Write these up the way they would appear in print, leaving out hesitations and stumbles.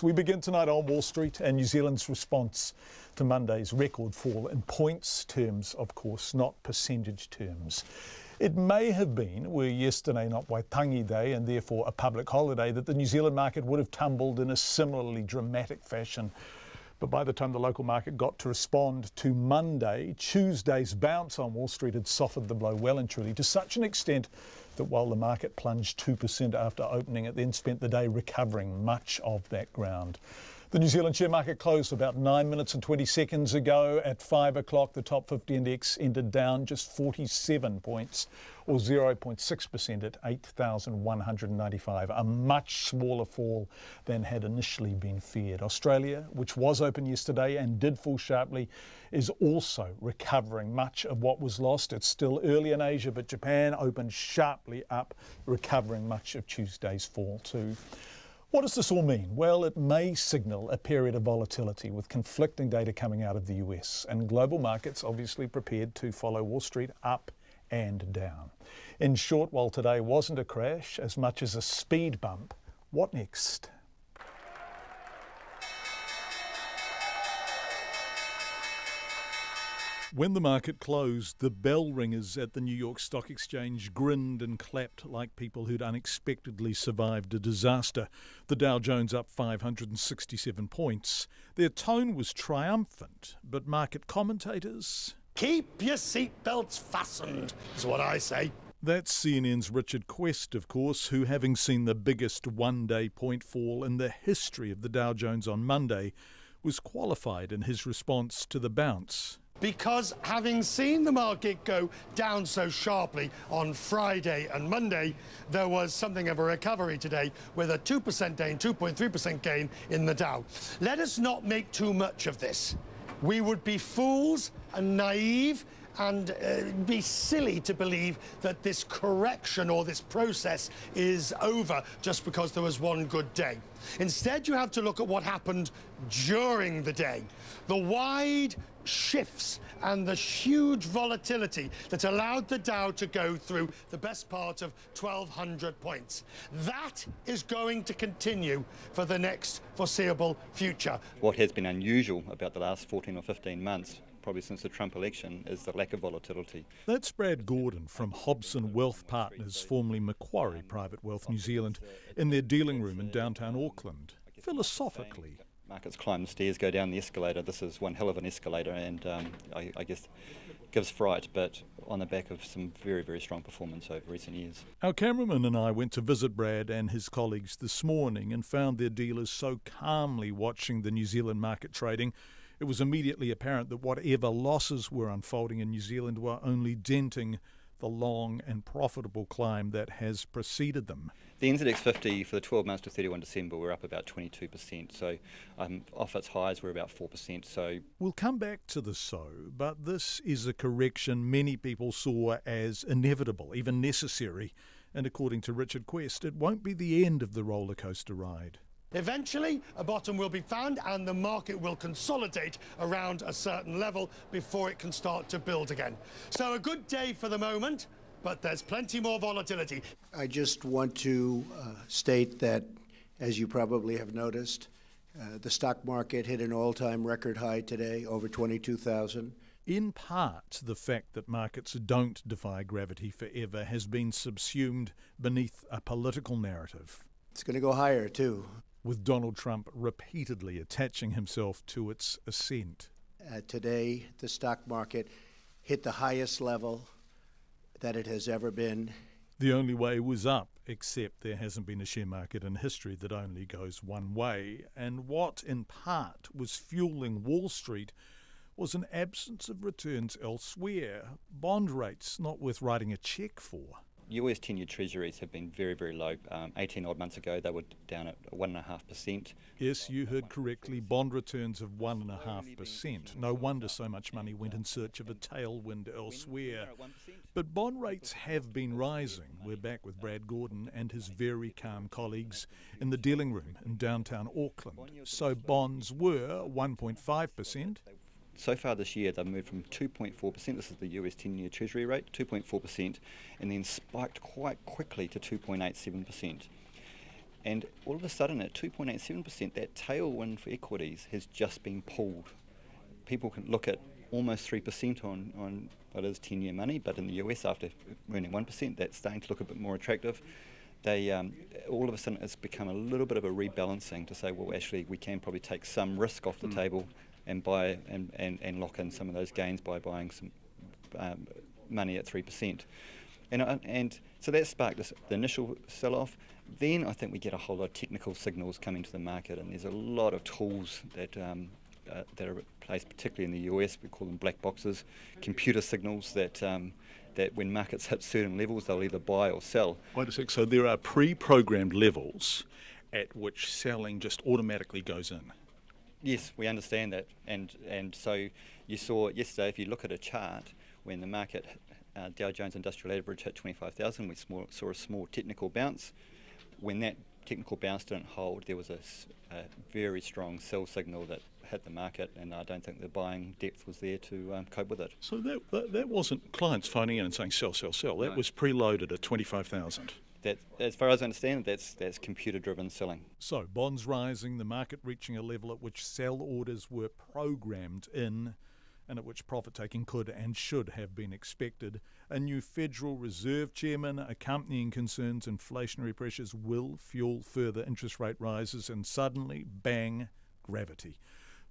We begin tonight on Wall Street and New Zealand's response to Monday's record fall in points terms, of course, not percentage terms. It may have been, were yesterday not Waitangi Day and therefore a public holiday, that the New Zealand market would have tumbled in a similarly dramatic fashion. But by the time the local market got to respond to Monday, Tuesday's bounce on Wall Street had softened the blow well and truly, to such an extent that while the market plunged 2% after opening, it then spent the day recovering much of that ground. The New Zealand share market closed about 9 minutes and 20 seconds ago. At 5 o'clock, the top 50 index ended down just 47 points, or 0.6% at 8,195, a much smaller fall than had initially been feared. Australia, which was open yesterday and did fall sharply, is also recovering much of what was lost. It's still early in Asia, but Japan opened sharply up, recovering much of Tuesday's fall too. What does this all mean? Well, it may signal a period of volatility with conflicting data coming out of the US and global markets obviously prepared to follow Wall Street up and down. In short, while today wasn't a crash as much as a speed bump, what next? When the market closed, the bell ringers at the New York Stock Exchange grinned and clapped like people who'd unexpectedly survived a disaster. The Dow Jones up 567 points. Their tone was triumphant, but market commentators... Keep your seatbelts fastened, is what I say. That's CNN's Richard Quest, of course, who, having seen the biggest one-day point fall in the history of the Dow Jones on Monday, was qualified in his response to the bounce. Because having seen the market go down so sharply on Friday and Monday, there was something of a recovery today with a 2% gain, 2.3% gain in the Dow. Let us not make too much of this. We would be fools and naive and be silly to believe that this correction or this process is over just because there was one good day. Instead, you have to look at what happened during the day. The wide shifts and the huge volatility that allowed the Dow to go through the best part of 1,200 points. That is going to continue for the next foreseeable future. What has been unusual about the last 14 or 15 months, probably since the Trump election, is the lack of volatility. That's Brad Gordon from Hobson Wealth Partners, formerly Macquarie Private Wealth New Zealand, in their dealing room in downtown Auckland. Philosophically, markets climb the stairs, go down the escalator. This is one hell of an escalator, and I guess gives fright, but on the back of some very, very strong performance over recent years. Our cameraman and I went to visit Brad and his colleagues this morning and found their dealers so calmly watching the New Zealand market trading. It was immediately apparent that whatever losses were unfolding in New Zealand were only denting the long and profitable climb that has preceded them. The NZX 50 for the 12 months to 31 December were up about 22%, so off its highs we're about 4%. So we'll come back to the but this is a correction many people saw as inevitable, even necessary, and according to Richard Quest, it won't be the end of the roller coaster ride. Eventually, a bottom will be found and the market will consolidate around a certain level before it can start to build again. So a good day for the moment, but there's plenty more volatility. I just want to state that, as you probably have noticed, the stock market hit an all-time record high today, over 22,000. In part, the fact that markets don't defy gravity forever has been subsumed beneath a political narrative. It's going to go higher, too, with Donald Trump repeatedly attaching himself to its ascent. Today, the stock market hit the highest level that it has ever been. The only way was up, except there hasn't been a share market in history that only goes one way. And what, in part, was fueling Wall Street was an absence of returns elsewhere. Bond rates not worth writing a cheque for. US 10-year treasuries have been very, very low. 18 odd months ago, they were down at 1.5%. Yes, you heard correctly, bond returns of 1.5%. No wonder so much money went in search of a tailwind elsewhere. But bond rates have been rising. We're back with Brad Gordon and his very calm colleagues in the dealing room in downtown Auckland. So bonds were 1.5%. So far this year, they've moved from 2.4%, this is the US 10-year Treasury rate, 2.4%, and then spiked quite quickly to 2.87%. And all of a sudden at 2.87%, that tailwind for equities has just been pulled. People can look at almost 3% on what is 10-year money, but in the US after earning 1%, that's starting to look a bit more attractive. They all of a sudden it's become a little bit of a rebalancing to say, well, actually we can probably take some risk off the table and buy and lock in some of those gains by buying some money at 3%. And so that sparked the initial sell-off. Then I think we get a whole lot of technical signals coming to the market, and there's a lot of tools that are placed, particularly in the US. We call them black boxes, computer signals that when markets hit certain levels, they'll either buy or sell. Wait a sec, so there are pre-programmed levels at which selling just automatically goes in? Yes, we understand that. And so you saw yesterday, if you look at a chart, when the market, Dow Jones Industrial Average hit 25,000, we saw a small technical bounce. When that technical bounce didn't hold, there was a very strong sell signal that hit the market, and I don't think the buying depth was there to cope with it. So that wasn't clients phoning in and saying sell, sell, sell. That was preloaded at 25,000. That, as far as I understand, that's computer-driven selling. So bonds rising, the market reaching a level at which sell orders were programmed in, and at which profit-taking could and should have been expected. A new Federal Reserve chairman accompanying concerns inflationary pressures will fuel further interest rate rises, and suddenly, bang, gravity.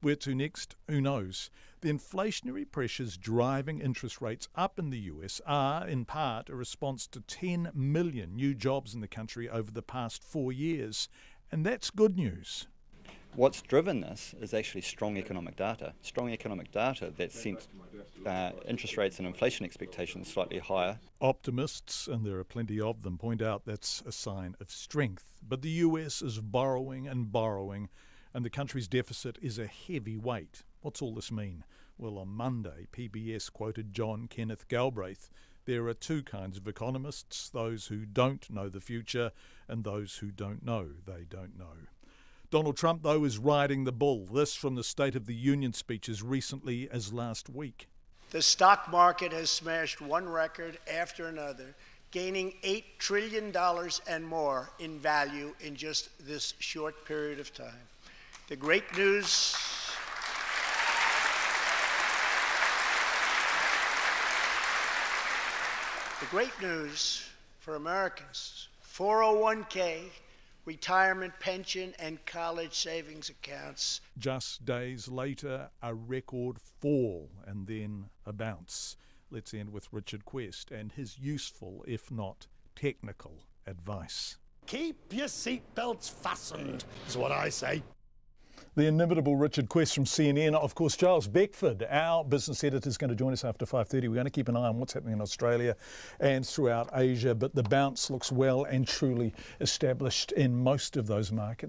Where to next? Who knows? The inflationary pressures driving interest rates up in the US are, in part, a response to 10 million new jobs in the country over the past 4 years. And that's good news. What's driven this is actually strong economic data. Strong economic data that sent interest rates and inflation expectations slightly higher. Optimists, and there are plenty of them, point out that's a sign of strength. But the US is borrowing and borrowing, and the country's deficit is a heavy weight. What's all this mean? Well, on Monday, PBS quoted John Kenneth Galbraith. There are two kinds of economists, those who don't know the future and those who don't know they don't know. Donald Trump, though, is riding the bull. This from the State of the Union speech as recently as last week. The stock market has smashed one record after another, gaining $8 trillion and more in value in just this short period of time. The great news for Americans, 401k, retirement pension, and college savings accounts. Just days later, a record fall and then a bounce. Let's end with Richard Quest and his useful, if not technical, advice. Keep your seatbelts fastened, is what I say. The inimitable Richard Quest from CNN. Of course, Giles Beckford, our business editor, is going to join us after 5:30. We're going to keep an eye on what's happening in Australia and throughout Asia, but the bounce looks well and truly established in most of those markets.